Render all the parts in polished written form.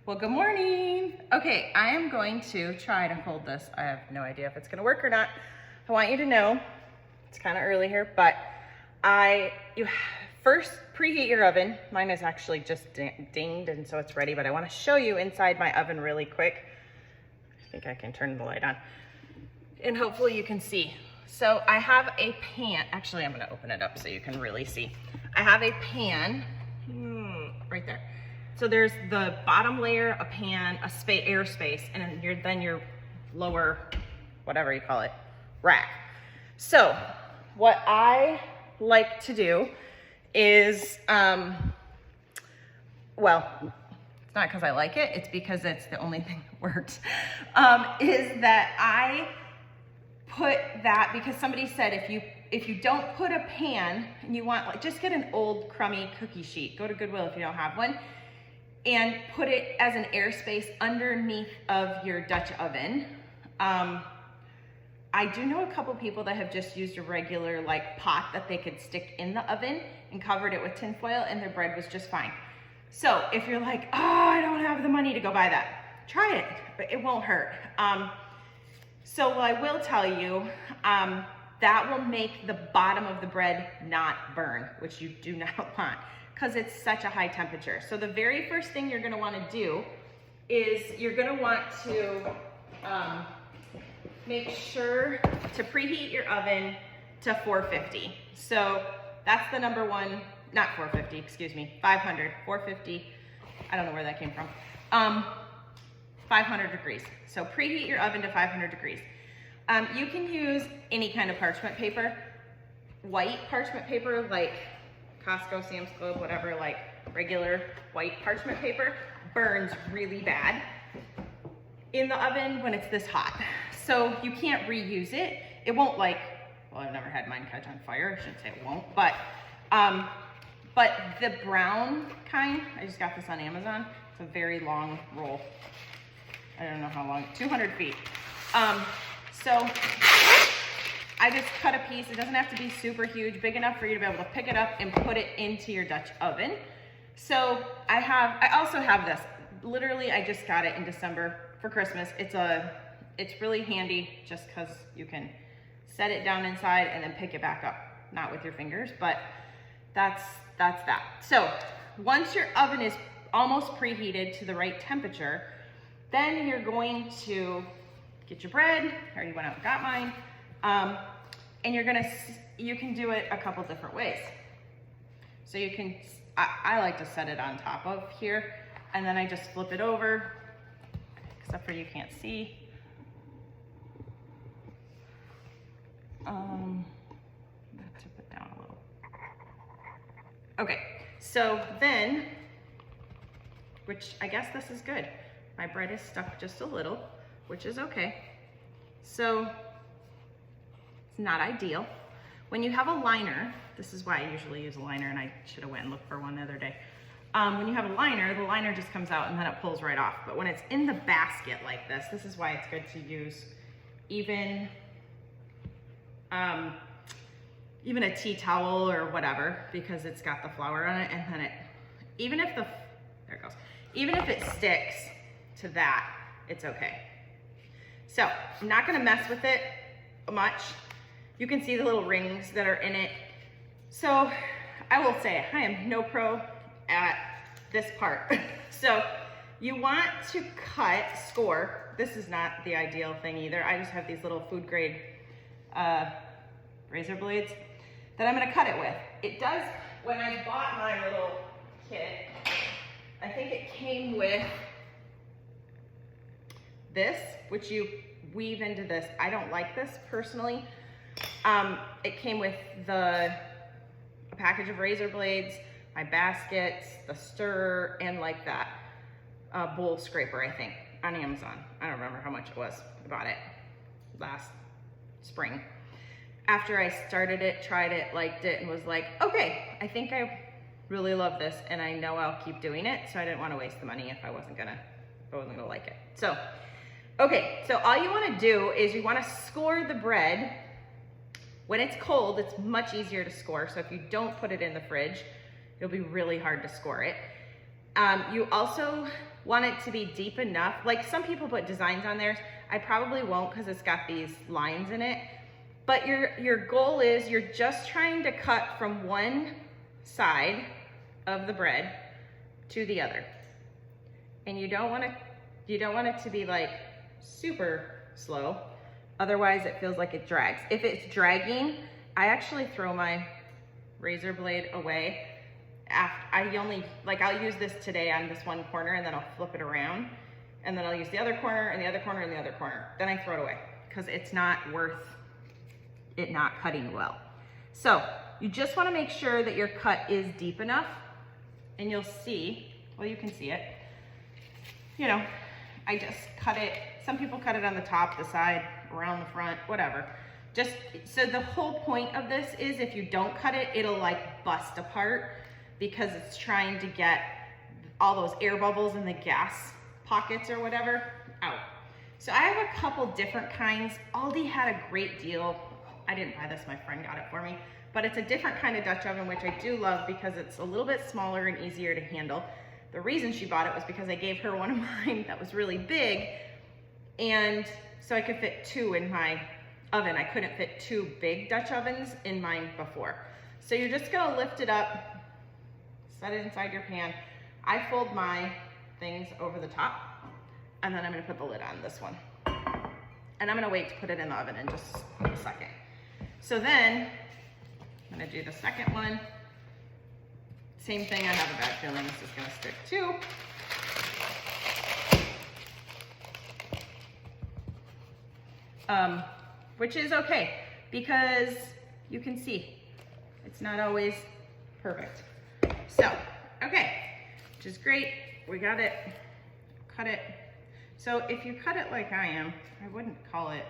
Well, good morning. Okay, I am going to try to hold this. I have no idea if it's gonna work or not. I want you to know, it's kind of early here, but you first preheat your oven. Mine is actually just dinged and so it's ready, but I wanna show you inside my oven really quick. I think I can turn the light on and hopefully you can see. So I have a pan, actually I'm gonna open it up so you can really see. I have a pan, right there. So there's the bottom layer, a pan, air space, and then your lower, whatever you call it, rack. So what I like to do is, well, it's not because I like it, it's because it's the only thing that works, is that I put that, because somebody said if you don't put a pan and you want, like, just get an old crummy cookie sheet, go to Goodwill if you don't have one, and put it as an airspace underneath of your Dutch oven. I do know a couple people that have just used a regular like pot that they could stick in the oven and covered it with tin foil and their bread was just fine. So if you're like, oh, I don't have the money to go buy that, try it, but it won't hurt. So I will tell you, that will make the bottom of the bread not burn, which you do not want, because it's such a high temperature. So the very first thing you're gonna wanna do is you're gonna want to make sure to preheat your oven to 450. So that's the number one, not 450, excuse me, 500, 450, I don't know where that came from. 500 degrees. So preheat your oven to 500 degrees. You can use any kind of parchment paper, white parchment paper, like Costco, Sam's Club, whatever, like regular white parchment paper, burns really bad in the oven when it's this hot. So you can't reuse it. It won't, like, well, I've never had mine catch on fire. I shouldn't say it won't, but the brown kind, I just got this on Amazon. It's a very long roll. I don't know how long, 200 feet. So I just cut a piece. It doesn't have to be super huge, big enough for you to be able to pick it up and put it into your Dutch oven. So I also have this. Literally, I just got it in December for Christmas. It's really handy just because you can set it down inside and then pick it back up. Not with your fingers, but that's that. So once your oven is almost preheated to the right temperature, then you're going to get your bread. I already went out and got mine. And you can do it a couple different ways. So you can, I like to set it on top of here, and then I just flip it over, except for you can't see. Tip it down a little. Okay, so then, which I guess this is good. My bread is stuck just a little, which is okay. So it's not ideal. When you have a liner, this is why I usually use a liner, and I should have went and looked for one the other day. When you have a liner, the liner just comes out and then it pulls right off. But when it's in the basket like this is why it's good to use even a tea towel or whatever, because it's got the flour on it, and then even if it sticks to that, it's okay. So I'm not gonna mess with it much. You can see the little rings that are in it. So I will say, I am no pro at this part. So you want to score. This is not the ideal thing either. I just have these little food grade razor blades that I'm gonna cut it with. It does, when I bought my little kit, I think it came with this, which you weave into this. I don't like this personally. It came with a package of razor blades, my baskets, the stirrer, and like that bowl scraper, I think, on Amazon. I don't remember how much it was. I bought it last spring. After I started it, tried it, liked it, and was like, okay, I think I really love this, and I know I'll keep doing it, so I didn't want to waste the money if I wasn't gonna like it. So, okay, so all you wanna do is you wanna score the bread. When it's cold, it's much easier to score, so if you don't put it in the fridge, it'll be really hard to score it. You also want it to be deep enough. Like some people put designs on theirs. I probably won't because it's got these lines in it. But your goal is you're just trying to cut from one side of the bread to the other. And you don't want it to be like super slow. Otherwise it feels like it drags. If it's dragging, I actually throw my razor blade away. I'll use this today on this one corner and then I'll flip it around. And then I'll use the other corner and the other corner and the other corner. Then I throw it away because it's not worth it not cutting well. So you just want to make sure that your cut is deep enough, and you'll see, well, you can see it. You know, I just cut it. Some people cut it on the top, the side, around the front, whatever. Just, so the whole point of this is if you don't cut it, it'll like bust apart because it's trying to get all those air bubbles in the gas pockets or whatever out. So I have a couple different kinds. Aldi had a great deal. I didn't buy this, my friend got it for me, but it's a different kind of Dutch oven, which I do love because it's a little bit smaller and easier to handle. The reason she bought it was because I gave her one of mine that was really big, and so I could fit 2 in my oven. I couldn't fit 2 big Dutch ovens in mine before. So you're just gonna lift it up, set it inside your pan. I fold my things over the top, and then I'm gonna put the lid on this one. And I'm gonna wait to put it in the oven in just a second. So then, I'm gonna do the second one. Same thing, I have a bad feeling this is gonna stick too. Which is okay, because you can see, it's not always perfect. So, okay, which is great. We got it, cut it. So if you cut it like I am, I wouldn't call it,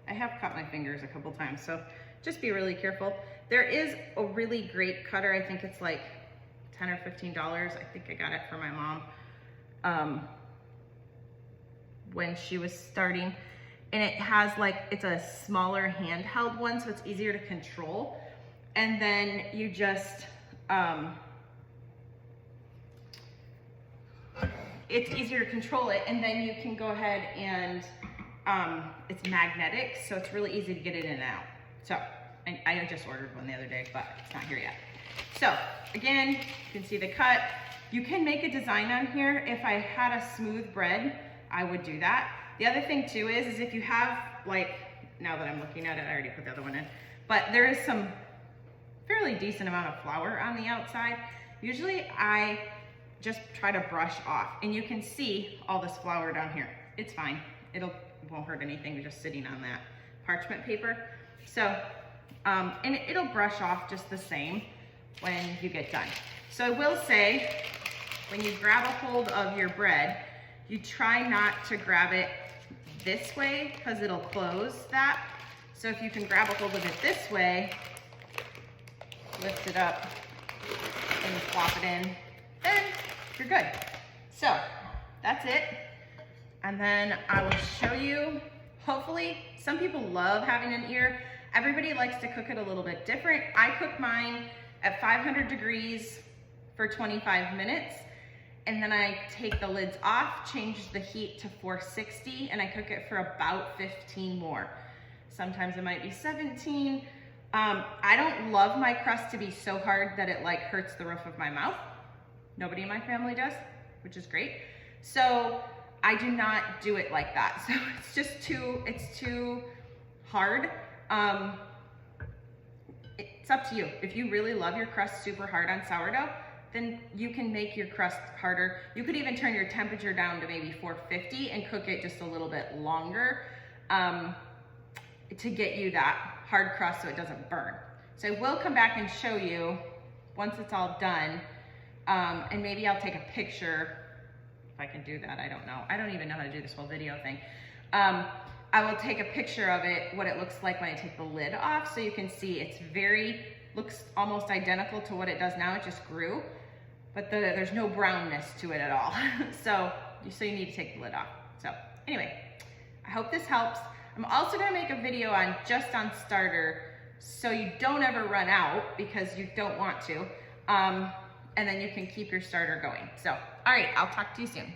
I have cut my fingers a couple times, so just be really careful. There is a really great cutter. I think it's like $10 or $15. I think I got it for my mom when she was starting. And it has like, it's a smaller handheld one, so it's easier to control. And then you just, it's easier to control it, and then you can go ahead and it's magnetic, so it's really easy to get it in and out. So I just ordered one the other day, but it's not here yet. So again, you can see the cut. You can make a design on here. If I had a smooth bread, I would do that. The other thing too is if you have, like, now that I'm looking at it, I already put the other one in, but there is some fairly decent amount of flour on the outside. Usually I just try to brush off, and you can see all this flour down here. It's fine. It won't hurt anything just sitting on that parchment paper. So, and it'll brush off just the same when you get done. So I will say, when you grab a hold of your bread, you try not to grab it this way because it'll close that. So if you can grab a hold of it this way, lift it up and flop it in, then you're good. So that's it. And then I will show you, hopefully, some people love having an ear. Everybody likes to cook it a little bit different. I cook mine at 500 degrees for 25 minutes. And then I take the lids off, change the heat to 460, and I cook it for about 15 more. Sometimes it might be 17. I don't love my crust to be so hard that it like hurts the roof of my mouth. Nobody in my family does, which is great. So I do not do it like that. So it's just it's too hard. It's up to you. If you really love your crust super hard on sourdough, then you can make your crust harder. You could even turn your temperature down to maybe 450 and cook it just a little bit longer to get you that hard crust so it doesn't burn. So I will come back and show you once it's all done, and maybe I'll take a picture. If I can do that, I don't know. I don't even know how to do this whole video thing. I will take a picture of it, what it looks like when I take the lid off, so you can see it's looks almost identical to what it does now. It just grew, but there's no brownness to it at all. so you need to take the lid off. So anyway, I hope this helps. I'm also gonna make a video just on starter, so you don't ever run out, because you don't want to. and then you can keep your starter going. So, all right, I'll talk to you soon.